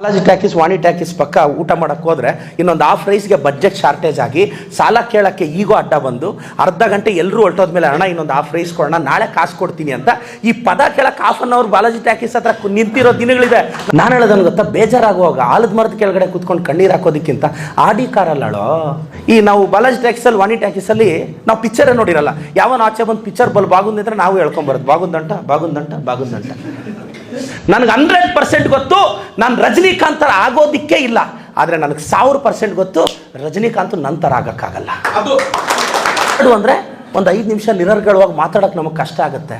Balaji talkies ವಾಣಿ talkies ಪಕ್ಕ ಊಟ ಮಾಡೋಕ್ಕೆ ಹೋದರೆ ಇನ್ನೊಂದು ಹಾಫ್ ರೈಸ್ಗೆ ಬಡ್ಜೆಟ್ ಶಾರ್ಟೇಜ್ ಆಗಿ ಸಾಲ ಕೇಳೋಕ್ಕೆ ಈಗೋ ಅಡ್ಡ ಬಂದು ಅರ್ಧ ಗಂಟೆ ಎಲ್ಲರೂ ಹೊರಟೋದ್ಮೇಲೆ ಅಣ್ಣ ಇನ್ನೊಂದು ಹಾಫ್ ರೈಸ್ ಕೊಡೋಣ ನಾಳೆ ಕಾಸು ಕೊಡ್ತೀನಿ ಅಂತ ಈ ಪದ ಕೇಳಕ್ಕೆ half an hour Balaji talkies ಹತ್ರ ನಿಂತಿರೋ ದಿನಗಳಿದೆ. ನಾನು ಹೇಳೋದನ್ನು ಗೊತ್ತಾ, ಬೇಜಾರಾಗುವಾಗ ಆಲದ ಮರದ ಕೆಳಗಡೆ ಕೂತ್ಕೊಂಡು ಕಣ್ಣೀರು ಹಾಕೋದಕ್ಕಿಂತ ಆಡಿ ಕಾರಲ್ಲೋ ಈ ನಾವು ಬಾಲಾಜಿ ಟ್ಯಾಕೀಸಲ್ಲಿ ವಾಣಿ ಟ್ಯಾಕೀಸಲ್ಲಿ ನಾವು ಪಿಕ್ಚರೇ ನೋಡಿರಲ್ಲ. ಯಾವನ ಆಚೆ ಬಂದು ಪಿಕ್ಚರ್ ಬಾಗುಂದಿದ್ರೆ ನಾವು ಹೇಳ್ಕೊಂಬರೋದು ಬಾಗುಂದಂಟ ಬಾಗುಂದಂಟ ಬಾಗುಂದಂಟ. ನನಗೆ 100% ಗೊತ್ತು ನಾನು ರಜನಿಕಾಂತ್ ಥರ ಆಗೋದಿಕ್ಕೇ ಇಲ್ಲ, ಆದರೆ ನನಗೆ 1000% ಗೊತ್ತು ರಜನಿಕಾಂತ್ ನನ್ನ ಥರ ಆಗೋಕ್ಕಾಗಲ್ಲ. ಅದು ಅಂದರೆ ಒಂದು 5 ನಿಮಿಷ ನಿರರ್ಗಳವಾಗಿ ಮಾತಾಡೋಕ್ಕೆ ನಮಗೆ ಕಷ್ಟ ಆಗುತ್ತೆ.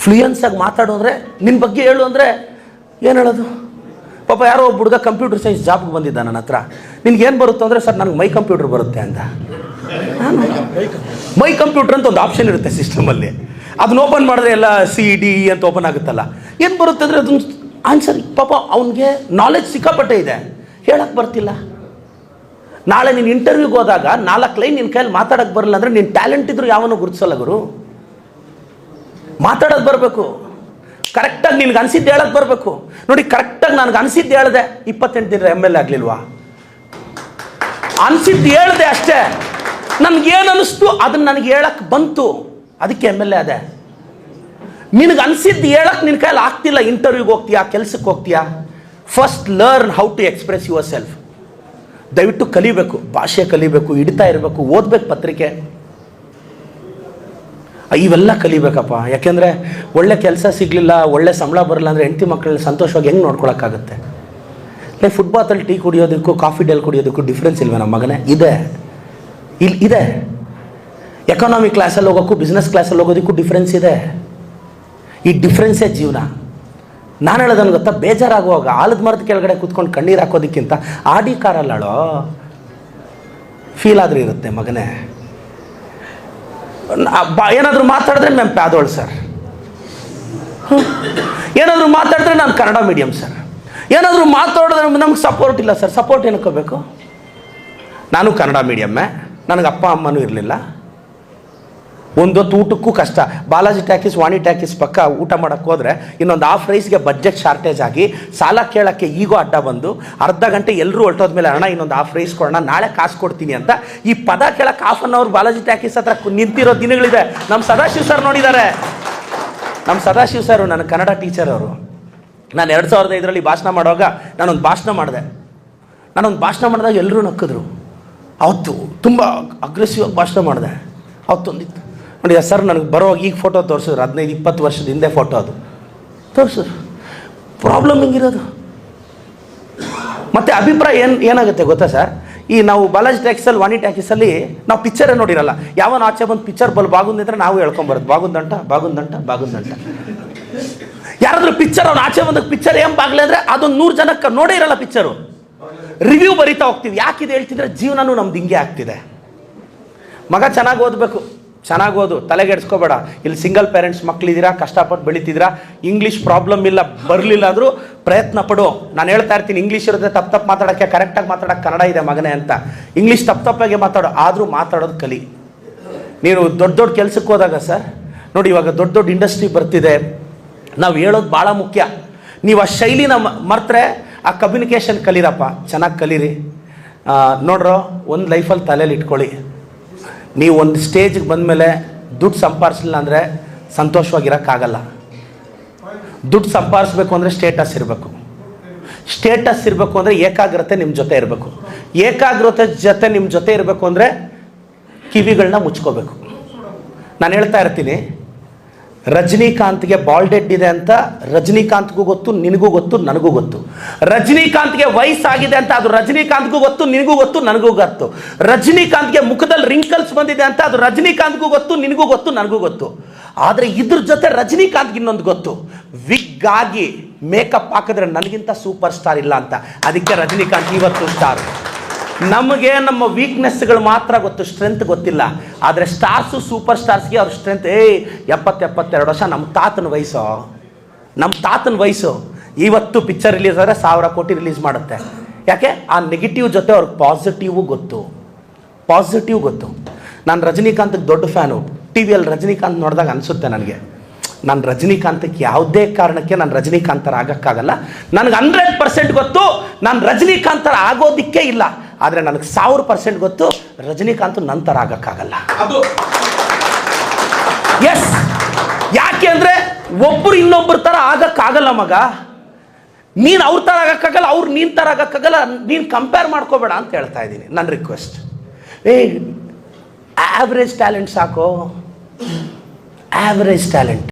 ಫ್ಲೂಯೆನ್ಸಾಗಿ ಮಾತಾಡು ಅಂದರೆ ನಿನ್ನ ಬಗ್ಗೆ ಹೇಳು ಅಂದರೆ ಏನು ಹೇಳೋದು? ಪಾಪ ಯಾರೋ ಒಬ್ಬ ಹುಡುಗ ಕಂಪ್ಯೂಟರ್ ಸೈನ್ಸ್ ಜಾಬ್ಗೆ ಬಂದಿದ್ದ ನನ್ನ ಹತ್ರ. ನಿನ್ಗೇನು ಬರುತ್ತೋ ಅಂದರೆ ಸರ್ ನನಗೆ ಮೈ ಕಂಪ್ಯೂಟರ್ ಬರುತ್ತೆ ಅಂತ. ಮೈ ಕಂಪ್ಯೂಟರ್ ಅಂತ ಒಂದು ಆಪ್ಷನ್ ಇರುತ್ತೆ ಸಿಸ್ಟಮಲ್ಲಿ, ಅದನ್ನ ಓಪನ್ ಮಾಡಿದ್ರೆ ಎಲ್ಲ CED ಅಂತ ಓಪನ್ ಆಗುತ್ತಲ್ಲ. ಏನು ಬರುತ್ತೆ ಅಂದರೆ ಅದೊಂದು ಆನ್ಸರ್. ಪಾಪ ಅವನಿಗೆ ನಾಲೆಜ್ ಸಿಕ್ಕಾಪಟ್ಟೆ ಇದೆ, ಹೇಳಕ್ಕೆ ಬರ್ತಿಲ್ಲ. ನಾಳೆ ನೀನು ಇಂಟರ್ವ್ಯೂಗೆ ಹೋದಾಗ 4 ಲೈನ್ ನಿನ್ನ ಕೈಯಲ್ಲಿ ಮಾತಾಡೋಕ್ಕೆ ಬರಲ್ಲ ಅಂದರೆ ನಿನ್ನ ಟ್ಯಾಲೆಂಟ್ ಇದ್ರೂ ಯಾವನೂ ಗುರುತಿಸಲ್ಲ ಗುರು. ಮಾತಾಡೋದು ಬರಬೇಕು, ಕರೆಕ್ಟಾಗಿ ನಿನ್ಗೆ ಅನಿಸಿದ್ದು ಹೇಳಕ್ಕೆ ಬರಬೇಕು. ನೋಡಿ, ಕರೆಕ್ಟಾಗಿ ನನಗೆ ಅನಿಸಿದ್ದು ಹೇಳಿದೆ, 28 ದಿನ MLA ಆಗಲಿಲ್ವಾ? ಅನಿಸಿದ್ದು ಹೇಳಿದೆ ಅಷ್ಟೇ. ನನಗೇನು ಅನ್ನಿಸ್ತು ಅದನ್ನು ನನಗೆ ಹೇಳಕ್ಕೆ ಬಂತು, ಅದಕ್ಕೆ MLA ಅದೇ. ನಿನಗೆ ಅನಿಸಿದ್ದು ಹೇಳಕ್ಕೆ ನಿನ್ನ ಕೈಯಲ್ಲಿ ಆಗ್ತಿಲ್ಲ, ಇಂಟರ್ವ್ಯೂಗೆ ಹೋಗ್ತೀಯಾ, ಕೆಲಸಕ್ಕೆ ಹೋಗ್ತೀಯಾ, first learn how to express yourself. ದಯವಿಟ್ಟು ಕಲಿಬೇಕು, ಭಾಷೆ ಕಲಿಬೇಕು, ಹಿಡಿತಾ ಇರಬೇಕು, ಓದಬೇಕು, ಪತ್ರಿಕೆ ಇವೆಲ್ಲ ಕಲಿಬೇಕಪ್ಪ. ಯಾಕೆಂದರೆ ಒಳ್ಳೆ ಕೆಲಸ ಸಿಗಲಿಲ್ಲ, ಒಳ್ಳೆ ಸಂಬಳ ಬರಲ್ಲ ಅಂದರೆ ಹೆಂಡತಿ ಮಕ್ಕಳನ್ನ ಸಂತೋಷವಾಗಿ ಹೆಂಗೆ ನೋಡ್ಕೊಳಕ್ಕಾಗುತ್ತೆ? ಫುಟ್ಬಾತಲ್ಲಿ ಟೀ ಕುಡಿಯೋದಕ್ಕೂ ಕಾಫಿ ಡೇಲ್ ಕುಡಿಯೋದಕ್ಕೂ ಡಿಫ್ರೆನ್ಸ್ ಇಲ್ವೇ ನಮ್ಮ ಮಗನೇ? ಇದೆ. ಎಕಾನಮಿ ಕ್ಲಾಸಲ್ಲಿ ಹೋಗೋಕ್ಕೂ ಬಿಸ್ನೆಸ್ ಕ್ಲಾಸಲ್ಲಿ ಹೋಗೋದಕ್ಕೂ ಡಿಫ್ರೆನ್ಸ್ ಇದೆ. ಈ ಡಿಫ್ರೆನ್ಸೇ ಜೀವನ. ನಾನು ಹೇಳೋದನ್ನು ಗೊತ್ತಾ, ಬೇಜಾರಾಗುವಾಗ ಆಲದ ಮರದ ಕೆಳಗಡೆ ಕೂತ್ಕೊಂಡು ಕಣ್ಣೀರು ಹಾಕೋದಕ್ಕಿಂತ ಆಡಿ ಕಾರಲ್ಲೋ ಫೀಲ್ ಆದರೂ ಇರುತ್ತೆ ಮಗನೇ. ಏನಾದರೂ ಮಾತಾಡಿದ್ರೆ ನಾನು ಪ್ಯಾದೋಳು ಸರ್, ಏನಾದರೂ ಮಾತಾಡಿದ್ರೆ ನಾನು ಕನ್ನಡ ಮೀಡಿಯಮ್ ಸರ್, ಏನಾದರೂ ಮಾತಾಡಿದ್ರೆ ನಮ್ಗೆ ಸಪೋರ್ಟ್ ಇಲ್ಲ ಸರ್. ಸಪೋರ್ಟ್ ಏನಕ್ಕೋಬೇಕು? ನಾನು ಕನ್ನಡ ಮೀಡಿಯಮ್ಮೇ, ನನಗೆ ಅಪ್ಪ ಅಮ್ಮನೂ ಇರಲಿಲ್ಲ, ಒಂದೊತ್ತು ಊಟಕ್ಕೂ ಕಷ್ಟ. ಬಾಲಾಜಿ ಟ್ಯಾಕೀಸ್ ವಾಣಿ ಟ್ಯಾಕೀಸ್ ಪಕ್ಕ ಊಟ ಮಾಡೋಕ್ಕೆ ಹೋದರೆ ಇನ್ನೊಂದು ಹಾಫ್ ರೈಸ್ಗೆ ಬಡ್ಜೆಟ್ ಶಾರ್ಟೇಜ್ ಆಗಿ ಸಾಲ ಕೇಳೋಕ್ಕೆ ಈಗೋ ಅಡ್ಡ ಬಂದು ಅರ್ಧ ಗಂಟೆ ಎಲ್ಲರೂ ಹೊರಟೋದ್ಮೇಲೆ ಅಣ್ಣ ಇನ್ನೊಂದು ಹಾಫ್ ರೈಸ್ ಕೊಡೋಣ ನಾಳೆ ಕಾಸು ಕೊಡ್ತೀನಿ ಅಂತ ಈ ಪದ ಕೇಳಕ್ಕೆ half an hour Balaji talkies ಹತ್ರ ನಿಂತಿರೋ ದಿನಗಳಿದೆ. ನಮ್ಮ ಸದಾಶಿವ್ ಸರ್ ನೋಡಿದ್ದಾರೆ. ನಮ್ಮ ಸದಾಶಿವ್ ಸರ್ ನನ್ನ ಕನ್ನಡ ಟೀಚರ್ ಅವರು. ನಾನು 2005ರಲ್ಲಿ ಭಾಷಣ ಮಾಡುವಾಗ ನಾನೊಂದು ಭಾಷಣ ಮಾಡಿದಾಗ ಎಲ್ಲರೂ ನಕ್ಕಿದ್ರು. ಅವತ್ತು ತುಂಬ ಅಗ್ರೆಸಿವ್ ಆಗಿ ಭಾಷಣ ಮಾಡಿದೆ. ಅವತ್ತೊಂದಿತ್ತು ನೋಡಿ ಸರ್, ನನಗೆ ಬರೋವಾಗ ಈಗ ಫೋಟೋ ತೋರಿಸಿದ್ರು, 15-20 ವರ್ಷದ ಹಿಂದೆ ಫೋಟೋ ಅದು ತೋರಿಸಿದ್ರು. ಪ್ರಾಬ್ಲಮ್ ಹಿಂಗಿರೋದು. ಮತ್ತು ಅಭಿಪ್ರಾಯ ಏನಾಗುತ್ತೆ ಗೊತ್ತಾ ಸರ್, ಈ ನಾವು ಬಾಲಾಜಿ ಟ್ಯಾಕೀಸಲ್ಲಿ ವಾಣಿ ಟ್ಯಾಕೀಸಲ್ಲಿ ನಾವು ಪಿಕ್ಚರೇ ನೋಡಿರಲ್ಲ. ಯಾವನ ಆಚೆ ಬಂದು ಪಿಕ್ಚರ್ ಬಾಗುಂದಿದ್ರೆ ನಾವು ಹೇಳ್ಕೊಂಬರೋದು ಬಾಗುಂದಂಟ ಬಾಗುಂದಂಟ ಬಾಗುಂದಂಟ. ಯಾರಾದರೂ ಪಿಕ್ಚರ್ ಅವ್ನು ಆಚೆ ಬಂದಾಗ ಪಿಕ್ಚರ್ ಏನು ಬಾಗಲೇ ಅಂದರೆ ಅದೊಂದು 100 ಜನಕ್ಕೆ ನೋಡೇ ಇರಲ್ಲ ಪಿಕ್ಚರು. ರಿವ್ಯೂ ಬರೀತಾ ಹೋಗ್ತೀವಿ. ಯಾಕಿದೆ ಹೇಳ್ತಿದ್ರೆ ಜೀವನನೂ ನಮ್ದು ಹಿಂಗೆ ಆಗ್ತಿದೆ. ಮಗ ಚೆನ್ನಾಗಿ ಓದಬೇಕು, ಚೆನ್ನಾಗಿ ಓದು, ತಲೆಗೆಡ್ಸ್ಕೋಬೇಡ. ಇಲ್ಲಿ ಸಿಂಗಲ್ ಪೇರೆಂಟ್ಸ್ ಮಕ್ಕಳಿದ್ದೀರಾ, ಕಷ್ಟಪಟ್ಟು ಬೆಳೀತಿದ್ದೀರಾ, ಇಂಗ್ಲೀಷ್ ಪ್ರಾಬ್ಲಮ್ ಇಲ್ಲ, ಬರಲಿಲ್ಲ ಅಂದರೂ ಪ್ರಯತ್ನ ಪಡು. ನಾನು ಹೇಳ್ತಾ ಇರ್ತೀನಿ, ಇಂಗ್ಲೀಷ್ ಇರುತ್ತೆ ತಪ್ಪು ಮಾತಾಡೋಕ್ಕೆ, ಕರೆಕ್ಟಾಗಿ ಮಾತಾಡೋಕ್ಕೆ ಕನ್ನಡ ಇದೆ ಮಗನೇ ಅಂತ. ಇಂಗ್ಲೀಷ್ ತಪ್ಪಾಗೆ ಮಾತಾಡೋ, ಆದರೂ ಮಾತಾಡೋದು ಕಲಿ. ನೀನು ದೊಡ್ಡ ಕೆಲಸಕ್ಕೆ ಹೋದಾಗ ಸರ್ ನೋಡಿ, ಇವಾಗ ದೊಡ್ಡ ಇಂಡಸ್ಟ್ರಿ ಬರ್ತಿದೆ, ನಾವು ಹೇಳೋದು ಭಾಳ ಮುಖ್ಯ. ನೀವು ಆ ಶೈಲಿನ ಮರ್ತರೆ ಆ ಕಮ್ಯುನಿಕೇಷನ್ ಕಲೀರಪ್ಪ, ಚೆನ್ನಾಗಿ ಕಲೀರಿ. ನೋಡ್ರೋ, ಒಂದು ಲೈಫಲ್ಲಿ ತಲೆಯಲ್ಲಿ ಇಟ್ಕೊಳ್ಳಿ, ನೀವು ಒಂದು ಸ್ಟೇಜಿಗೆ ಬಂದಮೇಲೆ ದುಡ್ಡು ಸಂಪಾದಿಸಲಿಲ್ಲ ಅಂದರೆ ಸಂತೋಷವಾಗಿರೋಕ್ಕಾಗಲ್ಲ. ದುಡ್ಡು ಸಂಪಾದಿಸ್ಬೇಕು ಅಂದರೆ ಸ್ಟೇಟಸ್ ಇರಬೇಕು ಅಂದರೆ ಏಕಾಗ್ರತೆ ನಿಮ್ಮ ಜೊತೆ ಇರಬೇಕು. ಏಕಾಗ್ರತೆ ಜೊತೆ ನಿಮ್ಮ ಜೊತೆ ಇರಬೇಕು ಅಂದರೆ ಕಿವಿಗಳನ್ನ ಮುಚ್ಕೋಬೇಕು. ನಾನು ಹೇಳ್ತಾ ಇರ್ತೀನಿ, ರಜನಿಕಾಂತ್ಗೆ ಬಾಲ್ಡೆಡ್ ಇದೆ ಅಂತ ರಜನಿಕಾಂತ್ಗೂ ಗೊತ್ತು, ನಿನಗೂ ಗೊತ್ತು, ನನಗೂ ಗೊತ್ತು. ರಜನಿಕಾಂತ್ಗೆ ವಯಸ್ಸಾಗಿದೆ ಅಂತ ಅದು ರಜನಿಕಾಂತ್ಗೂ ಗೊತ್ತು, ನಿನಗೂ ಗೊತ್ತು, ನನಗೂ ಗೊತ್ತು. ರಜನಿಕಾಂತ್ಗೆ ಮುಖದಲ್ಲಿ ರಿಂಕಲ್ಸ್ ಬಂದಿದೆ ಅಂತ ಅದು ರಜನಿಕಾಂತ್ಗೂ ಗೊತ್ತು, ನಿನಗೂ ಗೊತ್ತು, ನನಗೂ ಗೊತ್ತು. ಆದರೆ ಇದ್ರ ಜೊತೆ ರಜನಿಕಾಂತ್ಗೆ ಇನ್ನೊಂದು ಗೊತ್ತು, ವಿಗ್ ಆಗಿ ಮೇಕಪ್ ಹಾಕಿದ್ರೆ ನನಗಿಂತ ಸೂಪರ್ ಸ್ಟಾರ್ ಇಲ್ಲ ಅಂತ. ಅದಕ್ಕೆ ರಜನಿಕಾಂತ್ ಇವತ್ತು ಸ್ಟಾರ್. ನಮಗೆ ನಮ್ಮ ವೀಕ್ನೆಸ್ಗಳು ಮಾತ್ರ ಗೊತ್ತು, ಸ್ಟ್ರೆಂತ್ ಗೊತ್ತಿಲ್ಲ. ಆದರೆ ಸ್ಟಾರ್ಸು, ಸೂಪರ್ ಸ್ಟಾರ್ಸ್ಗೆ ಅವ್ರ ಸ್ಟ್ರೆಂತ್ 70-72 ವರ್ಷ. ನಮ್ಮ ತಾತನ ವಯಸ್ಸು ಇವತ್ತು ಪಿಕ್ಚರ್ ರಿಲೀಸ್ ಆದರೆ 1000 ಕೋಟಿ ರಿಲೀಸ್ ಮಾಡುತ್ತೆ. ಯಾಕೆ? ಆ ನೆಗೆಟಿವ್ ಜೊತೆ ಅವ್ರಿಗೆ ಪಾಸಿಟಿವ್ ಗೊತ್ತು. ನಾನು ರಜನಿಕಾಂತ್ಗೆ ದೊಡ್ಡ ಫ್ಯಾನು. ಟಿ ವಿಯಲ್ಲಿ ರಜನಿಕಾಂತ್ ನೋಡಿದಾಗ ಅನಿಸುತ್ತೆ ನನಗೆ, ನಾನು ರಜನಿಕಾಂತಕ್ಕೆ ಯಾವುದೇ ಕಾರಣಕ್ಕೆ ನಾನು ರಜನಿಕಾಂತರ ಆಗೋಕ್ಕಾಗಲ್ಲ. ನನಗೆ 100% ಗೊತ್ತು ನಾನು ರಜನಿಕಾಂತರ ಆಗೋದಿಕ್ಕೇ ಇಲ್ಲ. ಆದರೆ ನನಗೆ 1000% ಗೊತ್ತು ರಜನಿಕಾಂತ್ ನಂತರ ಆಗೋಕ್ಕಾಗಲ್ಲ. ಎಸ್, ಯಾಕೆ ಅಂದರೆ ಒಬ್ಬರು ಇನ್ನೊಬ್ಬರ ಥರ ಆಗೋಕ್ಕಾಗಲ್ಲ ಮಗ. ನೀನು ಅವ್ರ ಥರ ಆಗೋಕ್ಕಾಗಲ್ಲ, ಅವ್ರು ನೀನು ಥರ ಆಗೋಕ್ಕಾಗಲ್ಲ. ನೀನು ಕಂಪೇರ್ ಮಾಡ್ಕೋಬೇಡ ಅಂತ ಹೇಳ್ತಾ ಇದ್ದೀನಿ. ನನ್ನ ರಿಕ್ವೆಸ್ಟ್, ಆ್ಯಾವ್ರೇಜ್ ಟ್ಯಾಲೆಂಟ್ ಸಾಕು, ಆ್ಯಾವ್ರೇಜ್ ಟ್ಯಾಲೆಂಟ್.